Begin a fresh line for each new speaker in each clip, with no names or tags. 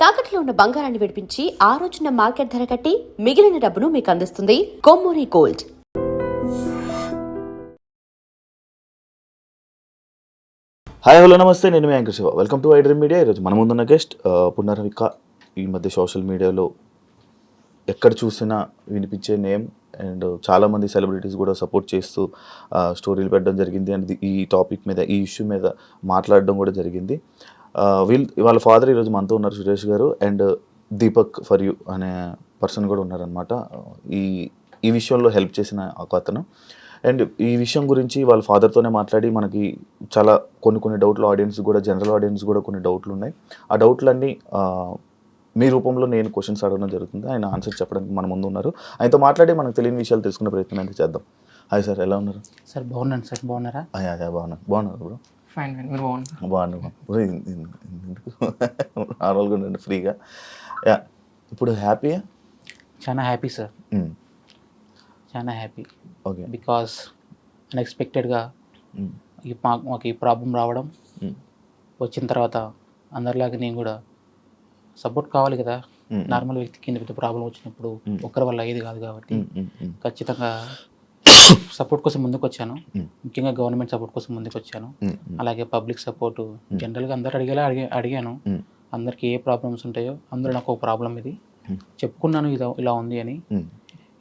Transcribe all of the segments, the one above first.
తాకట్లో ఉన్న బంగారాన్ని విడిపించి ఆ రోజున మార్కెట్ ధర కట్టి మిగిలిన డబ్బును మీకు అందిస్తుంది కొమ్మూరి గోల్డ్.
హాయ్ హలో నమస్తే, నేను మీ anchor Shiva. Welcome to iDream Media. ఈరోజు మన ముందున్న గెస్ట్ పునర్విక. ఈ మధ్య సోషల్ మీడియాలో ఎక్కడ చూసినా వినిపించే నేమ్ అండ్ చాలామంది సెలబ్రిటీస్ కూడా సపోర్ట్ చేస్తూ స్టోరీలు పెట్టడం జరిగింది అండ్ ఈ టాపిక్ మీద, ఈ ఇష్యూ మీద మాట్లాడడం కూడా జరిగింది. వాళ్ళ ఫాదర్ ఈరోజు మనతో ఉన్నారు, సురేష్ గారు, అండ్ దీపక్ ఫర్ యూ అనే పర్సన్ కూడా ఉన్నారనమాట. ఈ విషయంలో హెల్ప్ చేసిన ఒక అతను. అండ్ ఈ విషయం గురించి వాళ్ళ ఫాదర్తోనే మాట్లాడి మనకి చాలా కొన్ని డౌట్లు, ఆడియన్స్ కూడా, జనరల్ ఆడియన్స్ కూడా కొన్ని డౌట్లు ఉన్నాయి. ఆ డౌట్లన్నీ మీ రూపంలో నేను క్వశ్చన్స్ అడగడం జరుగుతుంది. ఆయన ఆన్సర్ చెప్పడానికి మన ముందు ఉన్నారు. ఆయనతో మాట్లాడి మనకు తెలియని విషయాలు తెలుసుకునే ప్రయత్నం అయితే చేద్దాం. హాయ్ సార్, ఎలా ఉన్నారు?
సార్ బాగున్నాను సార్, బాగున్నారా?
అదే బాగున్నారు బ్రో.
ఫైన్, మీరు బాగున్నారు?
బాగున్నాను. నార్మల్గా ఉండండి, ఫ్రీగా. యా, ఇప్పుడు హ్యాపీయా?
చాలా హ్యాపీ సార్, చాలా హ్యాపీ.
ఓకే.
బికాస్ అన్ఎక్స్పెక్టెడ్గా మాకు ఈ ప్రాబ్లం రావడం, వచ్చిన తర్వాత అందరిలాగా నేను కూడా సపోర్ట్ కావాలి కదా. నార్మల్ వ్యక్తికి ఇంత పెద్ద ప్రాబ్లం వచ్చినప్పుడు ఒక్కరి వల్ల అయ్యేది కాదు కాబట్టి ఖచ్చితంగా సపోర్ట్ కోసం ముందుకు వచ్చాను. ముఖ్యంగా గవర్నమెంట్ సపోర్ట్ కోసం ముందుకు వచ్చాను. అలాగే పబ్లిక్ సపోర్ట్ జనరల్గా అందరు అడిగాను. అందరికి ఏ ప్రాబ్లమ్స్ ఉంటాయో అందులో నాకు ఒక ప్రాబ్లం ఇది చెప్పుకున్నాను, ఇలా ఉంది అని.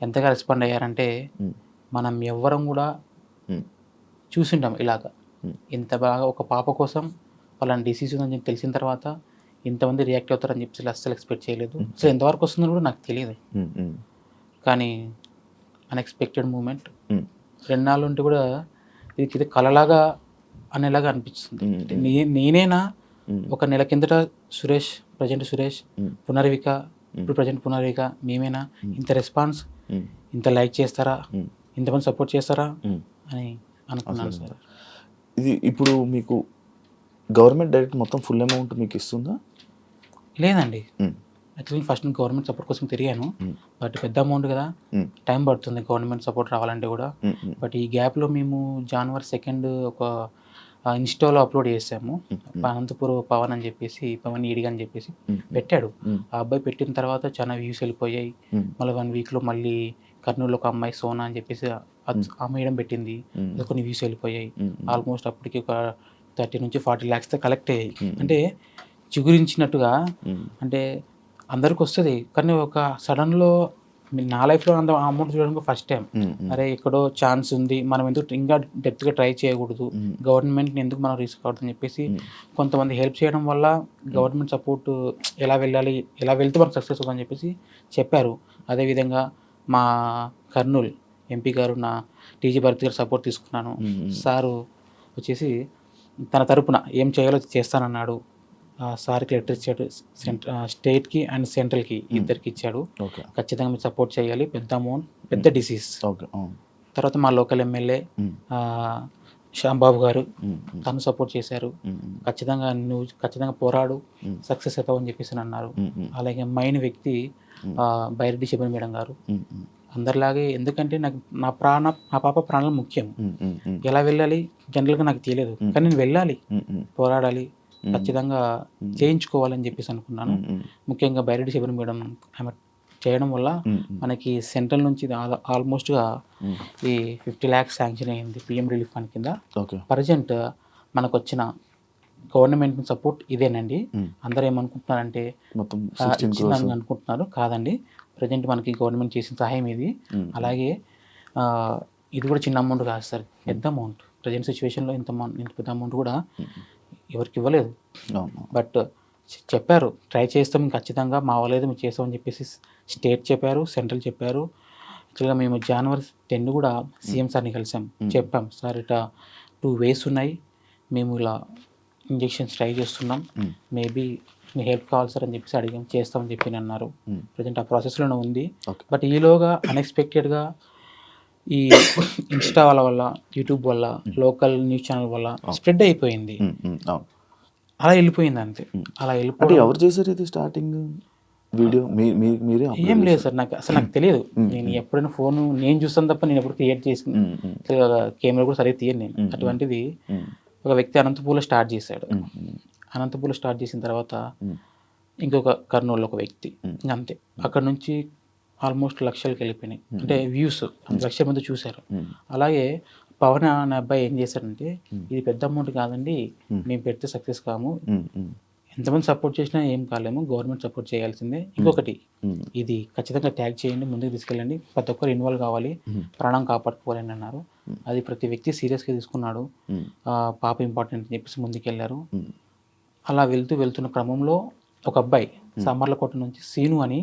ఎంతగా రెస్పాండ్ అయ్యారంటే, మనం ఎవ్వరం కూడా చూసింటాం ఇలాగా. ఇంత బాగా ఒక పాప కోసం వాళ్ళని డిసీజ్ ఉందని చెప్పి తెలిసిన తర్వాత ఇంతమంది రియాక్ట్ అవుతారని చెప్పి అస్సలు ఎక్స్పెక్ట్ చేయలేదు. అసలు ఎంతవరకు వస్తుందని కూడా నాకు తెలియదు. కానీ అన్ఎక్స్పెక్టెడ్ మూమెంట్. 2 నాళ్ళు ఉంటే కూడా ఇది కలలాగా అనేలాగా అనిపిస్తుంది. నేనేనా ఒక నెల కిందట ప్రజెంట్ సురేష్, పునర్విక, ఇప్పుడు ప్రజెంట్ పునర్విక, మేమేనా ఇంత రెస్పాన్స్, ఇంత లైక్ చేస్తారా, ఇంతమంది సపోర్ట్ చేస్తారా అని అనుకున్నాను సార్.
ఇది ఇప్పుడు మీకు గవర్నమెంట్ డైరెక్ట్ మొత్తం ఫుల్ అమౌంట్ మీకు ఇస్తుందా?
లేదండి, యాక్చువల్లీ ఫస్ట్ నేను గవర్నమెంట్ సపోర్ట్ కోసం తిరిగాను. బట్ పెద్ద అమౌంట్ కదా, టైం పడుతుంది గవర్నమెంట్ సపోర్ట్ రావాలంటే కూడా. బట్ ఈ గ్యాప్లో మేము January 2 ఒక ఇన్స్టాలో అప్లోడ్ చేసాము. అనంతపూర్ పవన్ అని చెప్పేసి, పవన్ ఈడిగా అని చెప్పేసి పెట్టాడు. ఆ అబ్బాయి పెట్టిన తర్వాత చాలా వ్యూస్ వెళ్ళిపోయాయి. మళ్ళీ 1 వీక్లో మళ్ళీ కర్నూలులో ఒక అమ్మాయి సోనా అని చెప్పేసి ఆ మేడం పెట్టింది, కొన్ని వ్యూస్ వెళ్ళిపోయాయి. ఆల్మోస్ట్ అప్పటికి ఒక 30 నుంచి 40 lakhs కలెక్ట్ అయ్యాయి. అంటే చిగురించినట్టుగా, అంటే అందరికి వస్తుంది కానీ ఒక సడన్లో నా లైఫ్లో అంత అమౌంట్ చూడడానికి ఫస్ట్ టైం. అరే ఎక్కడో ఛాన్స్ ఉంది, మనం ఎందుకు ఇంకా డెప్త్గా ట్రై చేయకూడదు, గవర్నమెంట్ని ఎందుకు మనం రిస్క్ అవుతుందని చెప్పేసి కొంతమంది హెల్ప్ చేయడం వల్ల గవర్నమెంట్ సపోర్ట్ ఎలా వెళ్ళాలి, ఎలా వెళ్తే మనకు సక్సెస్ అవుతుందని చెప్పేసి చెప్పారు. అదేవిధంగా మా కర్నూలు ఎంపీ గారు, నా టీజీ భరత్ గారు సపోర్ట్ తీసుకున్నాను. సారు వచ్చేసి తన తరపున ఏం చేయాలో చేస్తానన్నాడు. సార్కి లెటర్ ఇచ్చాడు, స్టేట్కి అండ్ సెంట్రల్కి ఇద్దరికి ఇచ్చాడు. ఖచ్చితంగా మీరు సపోర్ట్ చేయాలి, పెద్ద అమౌంట్, పెద్ద డిసీజ్. తర్వాత మా లోకల్ ఎమ్మెల్యే శ్యాంబాబు గారు, తను సపోర్ట్ చేశారు. నువ్వు ఖచ్చితంగా పోరాడు, సక్సెస్ అవుతావు అని చెప్పేసి అన్నారు. అలాగే మెయిన్ వ్యక్తి బైరెడ్డి శబరి మేడం గారు. అందరిలాగే, ఎందుకంటే నాకు నా పాప ప్రాణాలు ముఖ్యం. ఎలా వెళ్ళాలి జనరల్గా నాకు తెలియదు, కానీ నేను వెళ్ళాలి, పోరాడాలి, ఖచ్చితంగా చేయించుకోవాలని చెప్పేసి అనుకున్నాను. ముఖ్యంగా బైరెడ్డి శబరి మేడం ఆమె చేయడం వల్ల మనకి సెంట్రల్ నుంచి ఆల్మోస్ట్గా ఈ 50 lakhs శాంక్షన్ అయ్యింది పిఎం రిలీఫ్ ఫండ్ కింద. ప్రజెంట్ మనకు వచ్చిన గవర్నమెంట్ సపోర్ట్ ఇదేనండి. అందరూ ఏమనుకుంటున్నారంటే ఇచ్చిందని అనుకుంటున్నారు, కాదండి. ప్రజెంట్ మనకి గవర్నమెంట్ చేసిన సహాయం ఇది. అలాగే ఇది కూడా చిన్న అమౌంట్ కాదు సార్, పెద్ద అమౌంట్. ప్రజెంట్ సిచ్యువేషన్లో ఇంత పెద్ద అమౌంట్ కూడా ఎవరికి ఇవ్వలేదు. బట్ చెప్పారు, ట్రై చేస్తాం ఖచ్చితంగా, మా వాళ్ళేదో మేము చేస్తామని చెప్పేసి స్టేట్ చెప్పారు, సెంట్రల్ చెప్పారు. యాక్చువల్గా మేము January 10 కూడా సీఎం సార్ని కలిసాం. చెప్పాం, సార్ ఇట్లా 2 ways ఉన్నాయి, మేము ఇలా ఇంజెక్షన్స్ ట్రై చేస్తున్నాం, మేబీ మీ హెల్ప్ కావాలి సార్ అని చెప్పేసి అడిగాం. చేస్తామని చెప్పి అన్నారు. ప్రజెంట్ ఆ ప్రాసెస్లోనే ఉంది. బట్ ఈలోగా అన్ఎక్స్పెక్టెడ్గా ఈ ఇన్స్టా వల్ల, యూట్యూబ్ వల్ల, లోకల్ న్యూస్ ఛానల్ వల్ల స్ప్రెడ్ అయిపోయింది. అలా వెళ్ళిపోయింది అంతే. అలా వెళ్ళిపోయి
ఎవరు చేశారు ఇది స్టార్టింగ్ వీడియో? మీరే?
ఏం లేదు సార్, నాకు తెలియదు. నేను ఎప్పుడైనా ఫోన్ నేను చూస్తాను తప్ప నేను ఎప్పుడు క్రియేట్ చేసి కెమెరా కూడా సరిగ్గా తీయను నేను. అటువంటిది ఒక వ్యక్తి అనంతపూర్లో స్టార్ట్ చేశాడు. అనంతపూర్లో స్టార్ట్ చేసిన తర్వాత ఇంకొక కర్నూలు ఒక వ్యక్తి, ఇంకా అంతే. అక్కడ నుంచి ఆల్మోస్ట్ లక్షలకి వెళ్ళిపోయినాయి, అంటే వ్యూస్ లక్షల మంది చూశారు. అలాగే పవన్ అనే అబ్బాయి ఏం చేశారంటే, ఇది పెద్ద అమౌంట్ కాదండి, మేము పెడితే సక్సెస్ కాము, ఎంతమంది సపోర్ట్ చేసినా ఏం కాలేము, గవర్నమెంట్ సపోర్ట్ చేయాల్సిందే. ఇంకొకటి, ఇది ఖచ్చితంగా ట్యాగ్ చేయండి, ముందుకు తీసుకెళ్ళండి, ప్రతి ఒక్కరు ఇన్వాల్వ్ కావాలి, ప్రాణం కాపాడుకోవాలని అన్నారు. అది ప్రతి వ్యక్తి సీరియస్గా తీసుకున్నాడు. పాప ఇంపార్టెంట్ అని చెప్పేసి ముందుకెళ్ళారు. అలా వెళ్తున్న క్రమంలో ఒక అబ్బాయి సామర్లకోట నుంచి సీను అని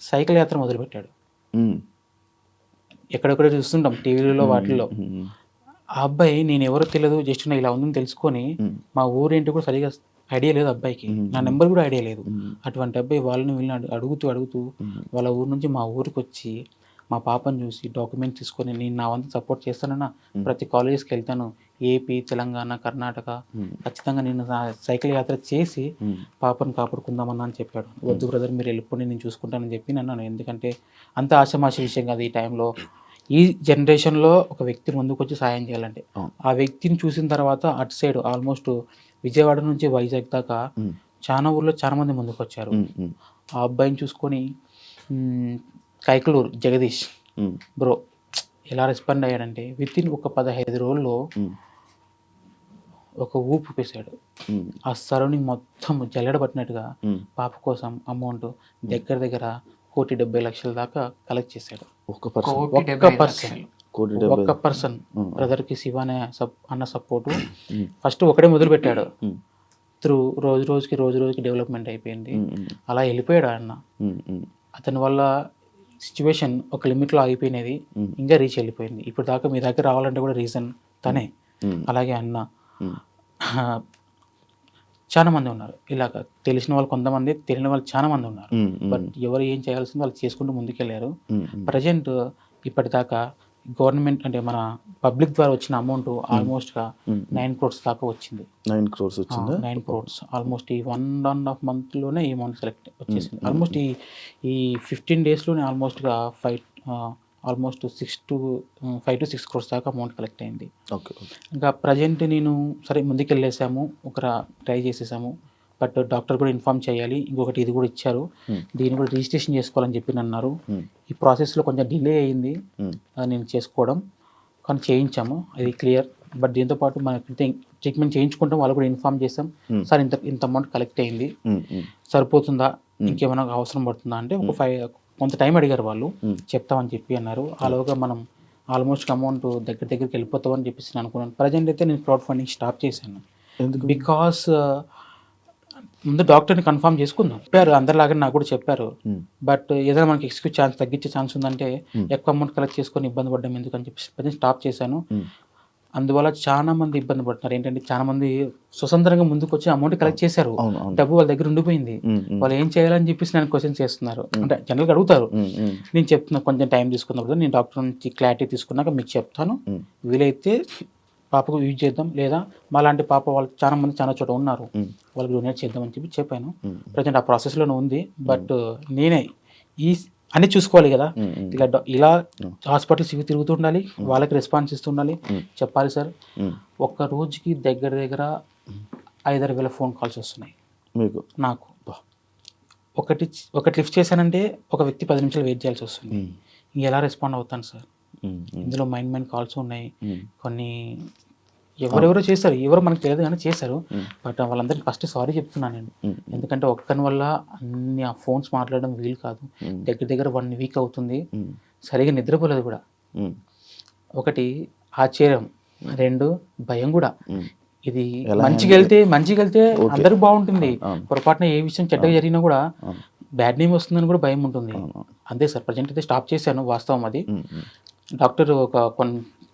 సైకిల్ యాత్ర మొదలుపెట్టాడు. ఎక్కడెక్కడ చూస్తుంటాం టీవీలలో వాటిల్లో. ఆ అబ్బాయి నేను ఎవరో తెలియదు, జస్ట్ నా ఇలా ఉందని తెలుసుకొని, మా ఊరేంటి కూడా సరిగా ఐడియా లేదు అబ్బాయికి, నా నెంబర్ కూడా ఐడియా లేదు. అటువంటి అబ్బాయి వాళ్ళని వీళ్ళని అడుగుతూ వాళ్ళ ఊరు నుంచి మా ఊరికి వచ్చి మా పాపను చూసి డాక్యుమెంట్ తీసుకొని, నేను నా వంతు సపోర్ట్ చేస్తానన్నా, ప్రతి కాలేజెస్కి వెళ్తాను, ఏపీ, తెలంగాణ, కర్ణాటక, ఖచ్చితంగా నేను సైకిల్ యాత్ర చేసి పాపను కాపాడుకుందామన్నా అని చెప్పాడు. వద్దు బ్రదర్, మీరు వెళ్ళిపోండి, నేను చూసుకుంటానని చెప్పి అన్నాను. ఎందుకంటే అంత ఆషామాషి విషయం కాదు ఈ టైంలో. ఈ జనరేషన్లో ఒక వ్యక్తి ముందుకు వచ్చి సాయం చేయాలంటే, ఆ వ్యక్తిని చూసిన తర్వాత అటు సైడ్ ఆల్మోస్ట్ విజయవాడ నుంచి వైజాగ్ దాకా చాలా ఊర్లో చాలా మంది ముందుకు వచ్చారు. ఆ అబ్బాయిని చూసుకొని కైకలూరు జగదీష్ బ్రో ఎలా రెస్పాండ్ అయ్యాడంటే, వితిన్ ఒక 15 రోజుల్లో ఒక ఊపు పేశాడు. ఆ సరౌండింగ్ మొత్తం జల్లెడ పట్టినట్టుగా పాప కోసం అమౌంట్ దగ్గర 1,70,00,000 దాకా కలెక్ట్ చేశాడు. ఒక్క పర్సన్ బ్రదర్కి శివ అన్న సపోర్టు. ఫస్ట్ ఒకటే మొదలు పెట్టాడు, త్రూ రోజు రోజుకి డెవలప్మెంట్ అయిపోయింది. అలా వెళ్ళిపోయాడు అన్న. అతని వల్ల సిచ్యువేషన్ ఒక లిమిట్లో ఆగిపోయినది, ఇంకా రీచ్ వెళ్ళిపోయింది. ఇప్పుడు దాకా మీ దగ్గర రావాలంటే కూడా రీజన్ తనే. అలాగే అన్న చాలా మంది ఉన్నారు ఇలాగ, తెలిసిన వాళ్ళు కొంతమంది, తెలియని వాళ్ళు చాలా మంది ఉన్నారు. బట్ ఎవరు ఏం చేయాల్సిందో వాళ్ళు చేసుకుంటూ ముందుకెళ్ళారు. ప్రజెంట్ ఇప్పటిదాకా గవర్నమెంట్ అంటే మన పబ్లిక్ ద్వారా వచ్చిన అమౌంట్ ఆల్మోస్ట్గా 9 crores దాకా వచ్చింది.
9 crores వచ్చిందా?
9 crores ఆల్మోస్ట్ ఈ 1.5 monthలోనే ఈ అమౌంట్ సెలెక్ట్ వచ్చేసింది. ఆల్మోస్ట్ ఈ 15 daysలోనే ఆల్మోస్ట్గా 5 to 6 crores దాకా అమౌంట్ కలెక్ట్ అయింది. ఇంకా ప్రజెంట్ నేను సరే ముందుకెళ్ళేసాము, ట్రై చేసేసాము. బట్ డాక్టర్ కూడా ఇన్ఫార్మ్ చేయాలి, ఇంకొకటి ఇది కూడా ఇచ్చారు, దీన్ని కూడా రిజిస్ట్రేషన్ చేసుకోవాలని చెప్పి అన్నారు. ఈ ప్రాసెస్లో కొంచెం డిలే అయింది నేను చేసుకోవడం, కానీ చేయించాము, అది క్లియర్. బట్ దీంతోపాటు మన ట్రీట్మెంట్ చేయించుకుంటాం, వాళ్ళు కూడా ఇన్ఫార్మ్ చేస్తాం, సార్ ఇంత అమౌంట్ కలెక్ట్ అయింది, సరిపోతుందా, ఇంకేమైనా అవసరం పడుతుందా అంటే కొంత టైం అడిగారు వాళ్ళు, చెప్తామని చెప్పి అన్నారు. అలాగా మనం ఆల్మోస్ట్ అమౌంట్ దగ్గరికి వెళ్ళిపోతామని చెప్పేసి నేను అనుకున్నాను. ప్రజెంట్ అయితే నేను క్రౌడ్ ఫండింగ్ స్టాప్ చేశాను. బికాస్ ముందు డాక్టర్ని కన్ఫర్మ్ చేసుకుందాం చెప్పారు, అందరిలాగా నాకు కూడా చెప్పారు. బట్ ఏదైనా మనకి ఎక్స్క్యూజ్ తగ్గించే ఛాన్స్ ఉందంటే ఎక్కువ అమౌంట్ కలెక్ట్ చేసుకొని ఇబ్బంది పడ్డాం ఎందుకని చెప్పి స్టాప్ చేశాను. అందువల్ల చాలా మంది ఇబ్బంది పడుతున్నారు. ఏంటంటే చాలా మంది స్వతంత్రంగా ముందుకు వచ్చి అమౌంట్ కలెక్ట్ చేశారు, డబ్బు వాళ్ళ దగ్గర ఉండిపోయింది, వాళ్ళు ఏం చేయాలని చెప్పేసి నేను క్వశ్చన్ చేస్తున్నారు, అంటే జనరల్గా అడుగుతారు. నేను చెప్తున్నా కొంచెం టైం తీసుకున్నప్పుడు నేను డాక్టర్ నుంచి క్లారిటీ తీసుకున్నాక మీకు చెప్తాను, వీలైతే పాపకు యూజ్ చేద్దాం, లేదా మాలాంటి పాప వాళ్ళు చాలా చోట ఉన్నారు, వాళ్ళకి డొనేట్ చేద్దామని చెప్పి చెప్పాను. ప్రజెంట్ ఆ ప్రాసెస్లోనే ఉంది. బట్ నేనే అన్నీ చూసుకోవాలి కదా, ఇలా హాస్పిటల్స్ ఇవి తిరుగుతుండాలి, వాళ్ళకి రెస్పాన్స్ ఇస్తుండాలి, చెప్పాలి సార్. ఒక్క రోజుకి దగ్గర 5-6 వేల ఫోన్ కాల్స్ వస్తున్నాయి నాకు. ఒకటి లిఫ్ట్ చేశానంటే ఒక వ్యక్తి 10 నిమిషాలు వెయిట్ చేయాల్సి వస్తుంది. ఎలా రెస్పాండ్ అవుతాను సార్? ఇందులో మైండ్ కాల్స్ ఉన్నాయి, కొన్ని ఎవరెవరో చేశారు, ఎవరో మనకు తెలియదు కానీ చేశారు. బట్ వాళ్ళందరికీ ఫస్ట్ సారీ చెప్తున్నాను నేను, ఎందుకంటే ఒక్కని వల్ల అన్ని ఆ ఫోన్స్ మాట్లాడడం వీలు కాదు. దగ్గర 1 week అవుతుంది, సరిగా నిద్రపోలేదు కూడా. ఒకటి ఆశ్చర్యం, 2 భయం కూడా. ఇది మంచిగా వెళ్తే అందరికి బాగుంటుంది, పొరపాటున ఏ విషయం చెడ్డగా జరిగినా కూడా బ్యాడ్ నేమ్ వస్తుందని కూడా భయం ఉంటుంది. అంతే సార్, ప్రజెంట్ అయితే స్టాప్ చేశాను, వాస్తవం అది. డాక్టర్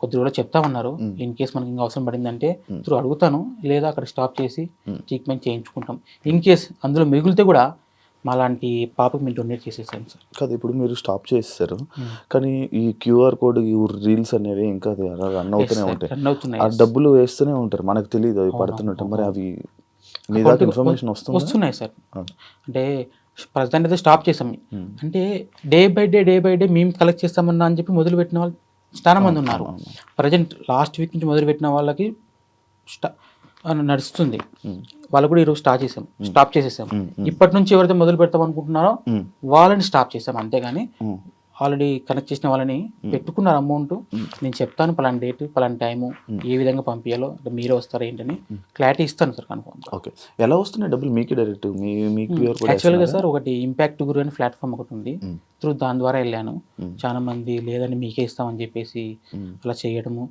కొద్ది రోజులు చెప్తామన్నారు, ఇన్ కేస్ మనకి ఇంకా అవసరం పడిందంటే త్రూ అడుగుతాను, లేదా అక్కడ స్టాప్ చేసి ట్రీట్మెంట్ చేయించుకుంటాం. ఇన్ కేస్ అందులో మిగిలితే కూడా మాలాంటి పాపకి మీరు డొనేట్ చేసేసాను సార్.
కాదు, ఇప్పుడు మీరు స్టాప్ చేసేసారు, కానీ ఈ QR కోడ్, ఈ రీల్స్ అనేవి ఇంకా రన్ అవుతూనే ఉంటాయి, ఆ డబ్బులు వేస్తూనే ఉంటారు, మనకు తెలియదు అవి పడుతున్నట్టు. మరి అవి మీ దాకా ఇన్ఫర్మేషన్
వస్తున్నాయి సార్. అంటే ప్రజెంట్ అయితే స్టాప్ చేసాం, అంటే డే బై డే మేము కలెక్ట్ చేస్తామన్నా అని చెప్పి మొదలుపెట్టిన వాళ్ళు చాలా మంది ఉన్నారు. ప్రజెంట్ లాస్ట్ వీక్ నుంచి మొదలుపెట్టిన వాళ్ళకి నడుస్తుంది. వాళ్ళు కూడా ఈరోజు స్టాప్ చేసేసాం. ఇప్పటి నుంచి ఎవరైతే మొదలు పెడతాం అనుకుంటున్నారో వాళ్ళని స్టాప్ చేసాం, అంతేగాని ఆల్రెడీ కనెక్ట్ చేసిన వాళ్ళని పెట్టుకున్నారు అమౌంట్. నేను చెప్తాను పలానా డేట్ పలానా టైము ఏ విధంగా పంపించాలో, మీరే వస్తారా ఏంటని క్లారిటీ ఇస్తాను సార్ కన్ఫర్మ్.
ఓకే, ఎలా వస్తున్నాయి డబ్బులు మీకు డైరెక్ట్? మీకు
యాక్చువల్గా సార్ ఒకటి ఇంపాక్ట్ గురు అని ప్లాట్ఫామ్ ఒకటి ఉంది, దాని ద్వారా వెళ్ళాను. చాలా మంది లేదని మీకే ఇస్తామని చెప్పేసి అలా చేయడము,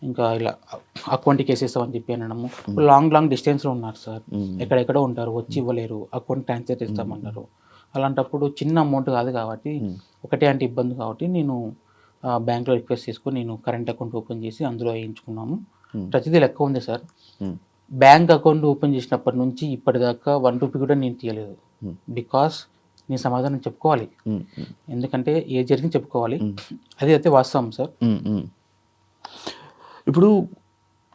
ఇంకా ఇలా అకౌంట్కి వేసేస్తామని చెప్పి అనడము. లాంగ్ డిస్టెన్స్లో ఉన్నారు సార్, ఎక్కడెక్కడో ఉంటారు, వచ్చి ఇవ్వలేరు, అకౌంట్ ట్రాన్స్ఫర్ చేస్తామంటారు. అలాంటప్పుడు చిన్న అమౌంట్ కాదు కాబట్టి, ఒకటే అంటే ఇబ్బంది కాబట్టి నేను బ్యాంక్లో రిక్వెస్ట్ చేసుకొని నేను కరెంట్ అకౌంట్ ఓపెన్ చేసి అందులో వేయించుకున్నాము. ప్రతిదీ లెక్క ఉంది సార్. బ్యాంక్ అకౌంట్ ఓపెన్ చేసినప్పటి నుంచి ఇప్పటిదాకా 1 రూపీ కూడా నేను తీయలేదు. బికాస్ నేను సమాధానం చెప్పుకోవాలి, ఎందుకంటే ఏ జరిగింది చెప్పుకోవాలి, అది అయితే వాస్తవం సార్.
ఇప్పుడు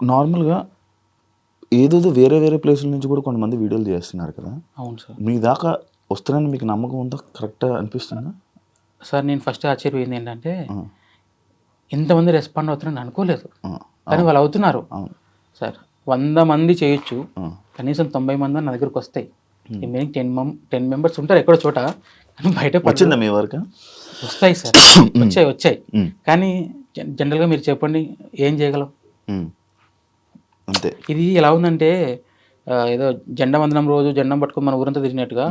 నార్మల్గా ఏదేదో వేరే వేరే ప్లేసుల నుంచి కూడా కొంతమంది వీడియోలు చేస్తున్నారు కదా.
అవును సార్.
మీ దాకా వస్తున్నాయని మీకు నమ్మకం ఉందా? కరెక్ట్గా అనిపిస్తుందా
సార్? నేను ఫస్ట్ ఆశ్చర్యపోయింది ఏంటంటే ఇంతమంది రెస్పాండ్ అవుతున్నారని అనుకోలేదు, కానీ వాళ్ళు అవుతున్నారు సార్. 100 మంది చేయొచ్చు, కనీసం 90 మంది నా దగ్గరకు వస్తాయి. రిమైనింగ్ 10 మెంబర్స్ ఉంటారు ఎక్కడో చోట, కానీ బయట
వచ్చిందా మీ వరకు?
వస్తాయి సార్, వచ్చాయి. కానీ జనరల్గా మీరు చెప్పండి ఏం చేయగలం?
అంతే.
ఇది ఎలా ఉందంటే ఏదో జెండా వందనం రోజు జెండం పట్టుకొని మన ఊరంతా తిరిగినట్టుగా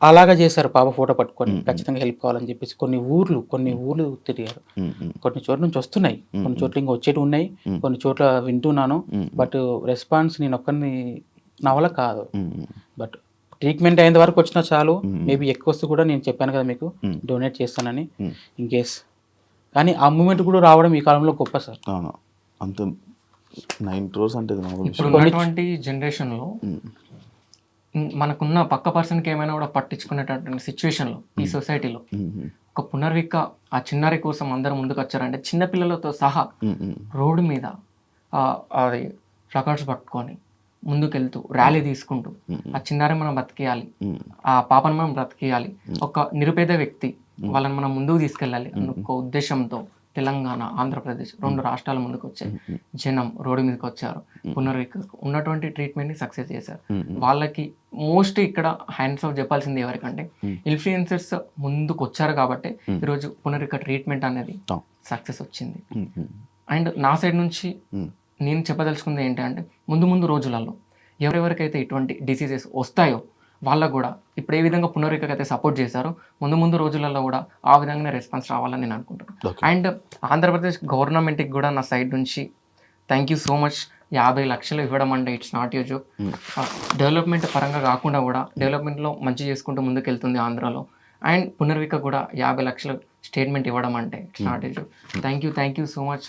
అలాగా చేశారు. పాప ఫోటో పట్టుకొని ఖచ్చితంగా హెల్ప్ కావాలని చెప్పేసి కొన్ని ఊర్లు తిరిగారు. కొన్ని చోట్ల నుంచి వస్తున్నాయి, కొన్ని చోట్ల ఇంకా వచ్చేటి ఉన్నాయి, కొన్ని చోట్ల వింటున్నాను. బట్ రెస్పాన్స్ నేను ఒక్కరిని నా వల్ల కాదు. బట్ ట్రీట్మెంట్ అయిన వరకు వచ్చినా చాలు, మేబీ ఎక్కువ వస్తే కూడా నేను చెప్పాను కదా మీకు డొనేట్ చేస్తానని ఇన్ కేస్. కానీ ఆ మూమెంట్ కూడా రావడం ఈ కాలంలో గొప్ప సార్.
అంత 9 crores అంటే
ఇప్పుడు ఉన్నటువంటి జనరేషన్లో మనకున్న పక్క పర్సన్కి ఏమైనా కూడా పట్టించుకునేటటువంటి సిచ్యువేషన్లో ఈ సొసైటీలో ఒక పునర్విక ఆ చిన్నారి కోసం అందరూ ముందుకు వచ్చారంటే చిన్నపిల్లలతో సహా రోడ్డు మీద అది ప్లకార్డ్స్ పట్టుకొని ముందుకెళ్తూ ర్యాలీ తీసుకుంటూ ఆ చిన్నారి మనం బ్రతికేయాలి, ఆ పాపను మనం బ్రతికేయాలి, ఒక నిరుపేద వ్యక్తి వాళ్ళని మనం ముందుకు తీసుకెళ్ళాలి అన్న ఒక ఉద్దేశంతో తెలంగాణ, ఆంధ్రప్రదేశ్ 2 రాష్ట్రాల ముందుకు వచ్చాయి. జనం రోడ్డు మీదకి వచ్చారు, పునర్వికకు ఉన్నటువంటి ట్రీట్మెంట్ని సక్సెస్ చేశారు. వాళ్ళకి మోస్ట్ ఇక్కడ హ్యాండ్స్ ఆఫ్ చెప్పాల్సింది ఎవరికంటే ఇన్ఫ్లుయెన్సర్స్ ముందుకు వచ్చారు కాబట్టి ఈరోజు పునర్విక ట్రీట్మెంట్ అనేది సక్సెస్ వచ్చింది. అండ్ నా సైడ్ నుంచి నేను చెప్పదలుచుకుంది ఏంటంటే ముందు రోజులలో ఎవరెవరికైతే ఇటువంటి డిసీజెస్ వస్తాయో వాళ్ళకు కూడా ఇప్పుడు ఏ విధంగా పునర్వికకు అయితే సపోర్ట్ చేశారో ముందు రోజులలో కూడా ఆ విధంగానే రెస్పాన్స్ రావాలని నేను అనుకుంటున్నాను. అండ్ ఆంధ్రప్రదేశ్ గవర్నమెంట్కి కూడా నా సైడ్ నుంచి థ్యాంక్ యూ సో మచ్. 50 లక్షలు ఇవ్వడం అంటే it's not you joke. Development పరంగా కాకుండా కూడా డెవలప్మెంట్లో మంచి చేసుకుంటూ ముందుకెళ్తుంది ఆంధ్రాలో. అండ్ పునర్విక కూడా 50 లక్షలు స్టేట్మెంట్ ఇవ్వడం అంటే it's not you joke. Thank you so much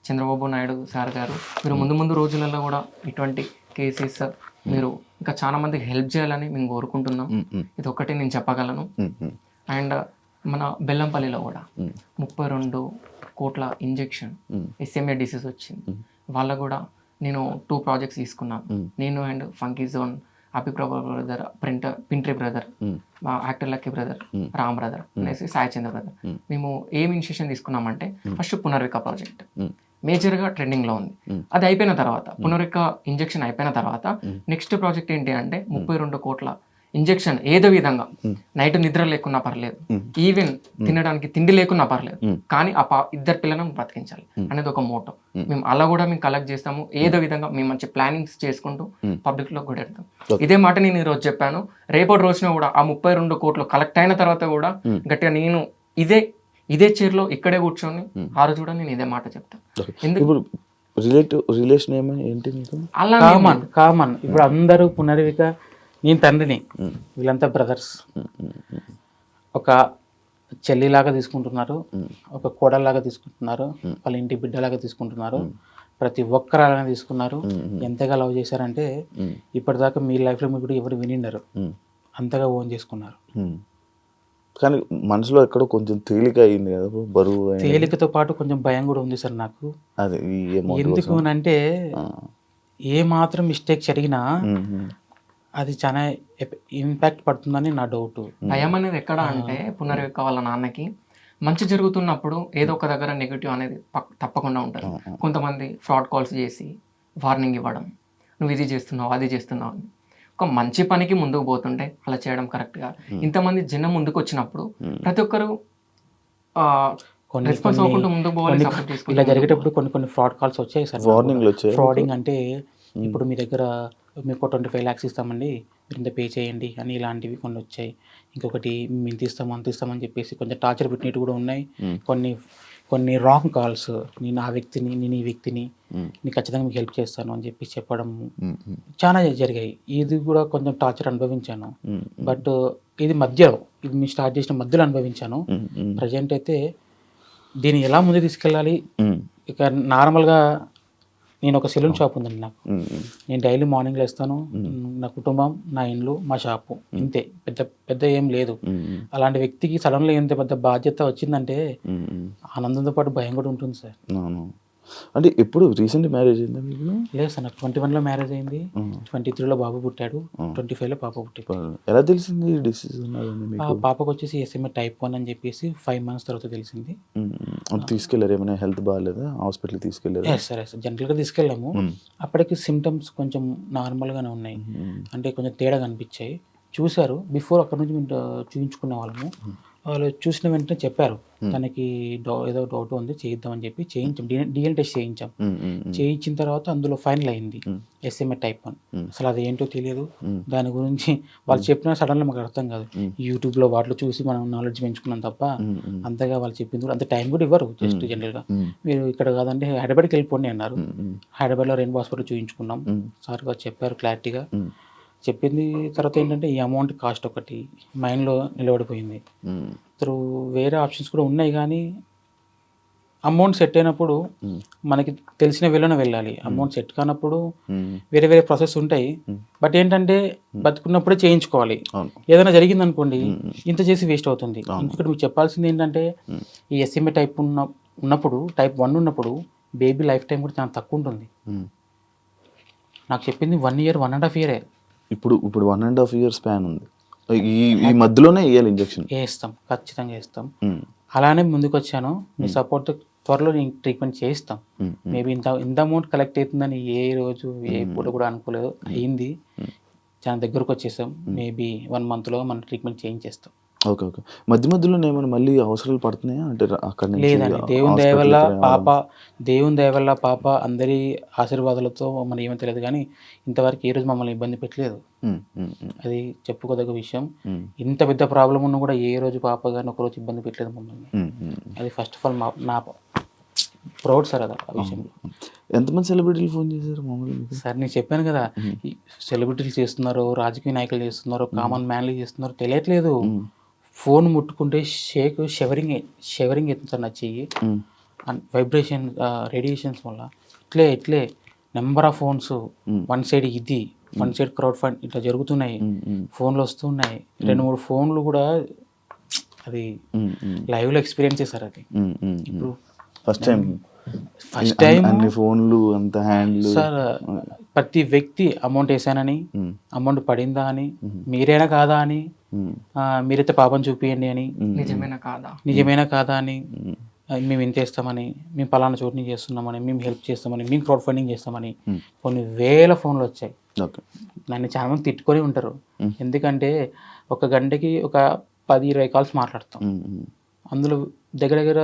Chandrababu Naidu sir గారు. మీరు ముందు రోజులలో కూడా ఇటువంటి కేసెస్ మీరు ఇంకా చాలా మందికి హెల్ప్ చేయాలని మేము కోరుకుంటున్నాం. ఇది ఒక్కటి నేను చెప్పగలను. అండ్ మన బెల్లంపల్లిలో కూడా 32 కోట్ల ఇంజెక్షన్ SMA డిసీజ్ వచ్చింది. వాళ్ళకు కూడా నేను 2 ప్రాజెక్ట్స్ తీసుకున్నాను. నేను and Funky Zone, Abhiprabha brother, పింట్రీ brother, actor Lucky brother, Ram brother అనేసి సాయి చంద్ర బ్రదర్. మేము ఏం ఇనిషియేషన్ తీసుకున్నామంటే ఫస్ట్ పునర్విక ప్రాజెక్ట్ మేజర్గా ట్రెండింగ్లో ఉంది. అది అయిపోయిన తర్వాత పునర్విక ఇంజెక్షన్ అయిపోయిన తర్వాత నెక్స్ట్ ప్రాజెక్ట్ ఏంటి అంటే 32 కోట్ల ఇంజెక్షన్ ఏదో విధంగా నైట్ నిద్ర లేకున్నా పర్లేదు, ఈవెన్ తినడానికి తిండి లేకున్నా పర్లేదు, కానీ ఆ 2 పిల్లలను బ్రతికించాలి అనేది ఒక మోటో. మేము అలా కూడా మేము కలెక్ట్ చేస్తాము. ఏదో విధంగా మేము మంచి ప్లానింగ్స్ చేసుకుంటూ పబ్లిక్ లో కూడా వెళ్తాం. ఇదే మాట నేను ఈ రోజు చెప్పాను. రేపటి రోజున కూడా ఆ 32 కోట్లు కలెక్ట్ అయిన తర్వాత కూడా గట్టిగా నేను ఇదే చైర్లో ఇక్కడే కూర్చొని ఆ రోజు కూడా నేను ఇదే మాట చెప్తాను.
ఎందుకు రిలేషన్ ఏంటి మీకు?
అలా కామన్ ఇప్పుడు అందరూ పునర్విక, నేను తండ్రిని, వీళ్ళంతా బ్రదర్స్. ఒక చెల్లిలాగా తీసుకుంటున్నారు, ఒక కోడల్లాగా తీసుకుంటున్నారు, వాళ్ళ ఇంటి బిడ్డలాగా తీసుకుంటున్నారు, ప్రతి ఒక్కరు అలానే తీసుకున్నారు. ఎంతగా లవ్ చేశారంటే ఇప్పటిదాకా మీ లైఫ్లో మీరు కూడా ఎవరు వినిండరు, అంతగా ఓన్ చేసుకున్నారు.
కానీ మనసులో ఎక్కడో కొంచెం తేలిక అయింది కదా, బరువు.
తేలికతో పాటు కొంచెం భయం కూడా ఉంది సార్ నాకు.
అదే
ఎందుకు అంటే ఏ మాత్రం మిస్టేక్ జరిగినా అది చాలా ఇంపాక్ట్ పడుతుందని నా డౌట్.
భయం అనేది ఎక్కడ అంటే పునర్విక వాళ్ళ నాన్నకి మంచి జరుగుతున్నప్పుడు ఏదో ఒక దగ్గర నెగిటివ్ అనేది తప్పకుండా ఉంటుంది. కొంతమంది ఫ్రాడ్ కాల్స్ చేసి వార్నింగ్ ఇవ్వడం, నువ్వు ఇది చేస్తున్నావు అది చేస్తున్నావు అని. ఒక మంచి పనికి ముందుకు పోతుంటే అలా చేయడం కరెక్ట్గా. ఇంతమంది జనం ముందుకు వచ్చినప్పుడు ప్రతి ఒక్కరు రెస్పాన్స్ అవ్వకుండా ముందుకు పోవాలి, సపోర్ట్
ఇలా
చేసుకుంటే
జరిగేటప్పుడు కొన్ని ఫ్రాడ్ కాల్స్ వచ్చాయి సార్.
వార్నింగ్లు వచ్చాయి.
ఫ్రాడింగ్ అంటే ఇప్పుడు మీ దగ్గర మీకు 25 lakhs ఇస్తామండి, మీరు ఇంత పే చేయండి అని ఇలాంటివి కొన్ని వచ్చాయి. ఇంకొకటి మేము ఇంత ఇస్తామని చెప్పేసి కొంచెం టార్చర్ పెట్టినట్టు కూడా ఉన్నాయి. కొన్ని రాంగ్ కాల్స్, నేను ఆ వ్యక్తిని, నేను ఈ వ్యక్తిని, నేను ఖచ్చితంగా మీకు హెల్ప్ చేస్తాను అని చెప్పి చెప్పడం చాలా జరిగాయి. ఇది కూడా కొంచెం టార్చర్ అనుభవించాను. బట్ ఇది మీరు స్టార్ట్ చేసిన మధ్యలో అనుభవించాను. ప్రజెంట్ అయితే దీన్ని ఎలా ముందు తీసుకెళ్ళాలి, ఇక నార్మల్గా నేను ఒక సెలూన్ షాప్ ఉందండి నాకు. నేను డైలీ మార్నింగ్ లేస్తాను, నా కుటుంబం, నా ఇండ్లు, మా షాపు, ఇంతే. పెద్ద ఏం లేదు. అలాంటి వ్యక్తికి సడన్గా ఎంత పెద్ద బాధ్యత వచ్చిందంటే ఆనందంతో పాటు భయం కూడా ఉంటుంది సార్.
అంటే ఎప్పుడు రీసెంట్ మ్యారేజ్ అయిందా మీకు?
లేదు సార్, నాకు 21లో మ్యారేజ్ అయింది, 23లో బాబు పుట్టాడు, 25లో పాప పుట్టింది.
ఎలా తెలిసింది డిసిజన్?
ఆ పాపకు వచ్చేసి SMA type 1 అని చెప్పేసి 5 months తర్వాత తెలిసింది.
తీసుకెళ్ళారు? ఏమైనా హెల్త్ బాగాలేదా? హాస్పిటల్ తీసుకెళ్ళారు?
సరే సార్, జనరల్గా తీసుకెళ్ళాము. అప్పటికి సిమ్టమ్స్ కొంచెం నార్మల్గానే ఉన్నాయి, అంటే కొంచెం తేడా కనిపించాయి. చూశారు, బిఫోర్ అక్కడ నుంచి మేము చూపించుకునే వాళ్ళము. వాళ్ళు చూసిన వెంటనే చెప్పారు తనకి ఏదో డౌట్ ఉంది, చేయిద్దామని చెప్పి చేయించాం. DNA టెస్ట్ చేయించాం. చేయించిన తర్వాత అందులో ఫైనల్ అయింది SMA type 1. అసలు అది ఏంటో తెలియదు. దాని గురించి వాళ్ళు చెప్పినా సడన్గా మాకు అర్థం కాదు. యూట్యూబ్లో వాటిలో చూసి మనం నాలెడ్జ్ పెంచుకున్నాం తప్ప అంతగా వాళ్ళు చెప్పింది కూడా అంత టైం కూడా ఇవ్వరు. జస్ట్ జనరల్గా మీరు ఇక్కడ కాదంటే హైదరాబాద్కి వెళ్ళిపోండి అన్నారు. హైదరాబాద్లో రెయిన్బో హాస్పిటల్ చూపించుకున్నాం. సార్ గారు చెప్పారు క్లారిటీగా. చెప్పింది తర్వాత ఏంటంటే ఈ అమౌంట్ కాస్ట్ ఒకటి మైండ్లో నిలబడిపోయింది. త్రూ వేరే ఆప్షన్స్ కూడా ఉన్నాయి, కానీ అమౌంట్ సెట్ అయినప్పుడు మనకి తెలిసిన వేలోనే వెళ్ళాలి. అమౌంట్ సెట్ కానప్పుడు వేరే ప్రాసెస్ ఉంటాయి. బట్ ఏంటంటే బతుకున్నప్పుడే చేయించుకోవాలి. ఏదైనా జరిగింది అనుకోండి, ఇంత చేసి వేస్ట్ అవుతుంది. ఇంకొకటి మీకు చెప్పాల్సింది ఏంటంటే ఈ SMA type ఉన్నప్పుడు, type 1 ఉన్నప్పుడు బేబీ లైఫ్ టైం కూడా చాలా తక్కువ ఉంటుంది. నాకు చెప్పింది 1 year 1.5 year.
ఇప్పుడు 1.5 year స్పాన్ ఉంది. ఈ మధ్యలోనే వేయాలి ఇంజెక్షన్?
వేస్తాం, ఖచ్చితంగా వేస్తాం. అలానే ముందుకు వచ్చాను. మీ సపోర్ట్ త్వరలో నేను ట్రీట్మెంట్ చేయిస్తాం. మేబీ ఇంత అమౌంట్ కలెక్ట్ అవుతుందని ఏ రోజు ఎప్పుడు కూడా అనుకోలేదు. అయింది, చాలా దగ్గరకు వచ్చేసాం. మేబీ 1 monthలో మనం ట్రీట్మెంట్ చేయించేస్తాం.
ఓకే. మధ్యలో ఏమైనా మళ్ళీ అవసరాలు పడుతున్నాయా? అంటే అక్కడ నుంచి
లేదండి, దేవుని దయ వల్ల పాప అందరి ఆశీర్వాదాలతో మనం ఏమీ తెలియదు, కానీ ఇంతవరకు ఏ రోజు మమ్మల్ని ఇబ్బంది పెట్టలేదు. అది చెప్పుకోదగ్గ విషయం. ఇంత పెద్ద ప్రాబ్లం ఉన్నా కూడా ఏ రోజు పాప కానీ ఒకరోజు ఇబ్బంది పెట్టలేదు మమ్మల్ని. అది ఫస్ట్ ఆఫ్ ఆల్ నా ప్రౌడ్ సార్ అది ఆ విషయంలో.
ఎంతమంది సెలబ్రిటీలు ఫోన్ చేశారు మామూలుగా? సార్
నేను చెప్పాను కదా, సెలబ్రిటీలు చేస్తున్నారు, రాజకీయ నాయకులు చేస్తున్నారు, కామన్ మ్యాన్లు చేస్తున్నారు, తెలియట్లేదు. ఫోన్ ముట్టుకుంటే షెవరింగ్ అవుతుంది నా చెయ్యి, వైబ్రేషన్ రేడియేషన్స్ వల్ల. ఇట్లే number of phones, one side ఇది, వన్ సైడ్ క్రౌడ్ ఫండ్ ఇట్లా జరుగుతున్నాయి. ఫోన్లు వస్తున్నాయి, 2-3 ఫోన్లు కూడా. అది లైవ్లో ఎక్స్పీరియన్స్ చేశారు. అది ఇప్పుడు ఫస్ట్ టైం
అన్ని ఫోన్లు అంత హ్యాండ్లు.
సార్, ప్రతి వ్యక్తి అమౌంట్ వేసానని, అమౌంట్ పడిందా అని, మీరేనా కాదా అని, మీరైతే పాపం చూపియండి అని, నిజమేనా కాదా అని, మేము ఇంత చేస్తామని, మేము పలానా చోటు నుంచి చేస్తున్నామని, మేము హెల్ప్ చేస్తామని, మేము క్రౌడ్ ఫండింగ్ చేస్తామని కొన్ని వేల ఫోన్లు వచ్చాయి. నన్ను చాలా మంది తిట్టుకొని ఉంటారు. ఎందుకంటే ఒక గంటకి ఒక 10-20 కాల్స్ మాట్లాడతాం. అందులో దగ్గర